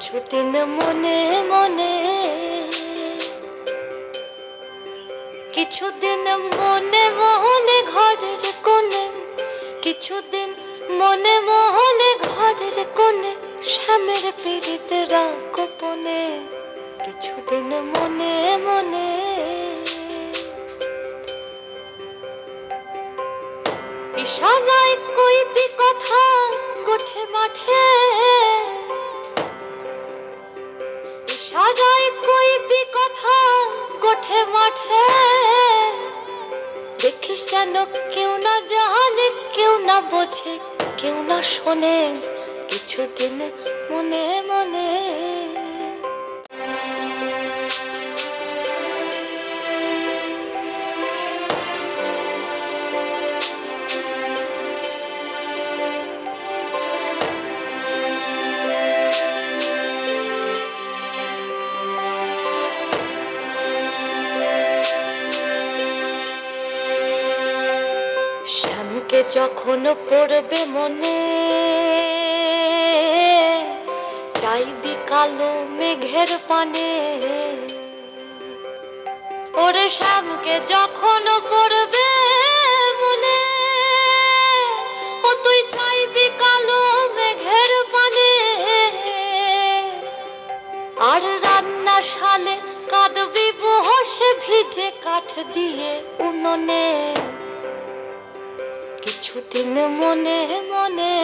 কিছুদিন মনে মনে, কিছুদিন মনে মনে ঘরের কোণে, কিছুদিন মনে মনে ঘরের কোণে স্বামীর পীড়িত রাগ গোপনে। কিছুদিন মনে মনে ইশারায় কইবি কথা গোঠে মাঠে, ইশারায় কইবি কথা গোঠে মাঠে। দেখিস যেন কেউ না জানে, কেউ না বোঝে, কেউ না শোনে। কিছুদিন মনে মনে শ্যামকে যখন পড়বে মনে, চাইবি কালো মেঘের পানে। ওরে শ্যামকে যখন পড়বে মনে, ও তুই চাইবি কালো মেঘের পানে। আর রান্নাশালে কাঁদবি বসে ভিজে কাঠ দিয়ে উনুনে। কিছুদিন মনে মনে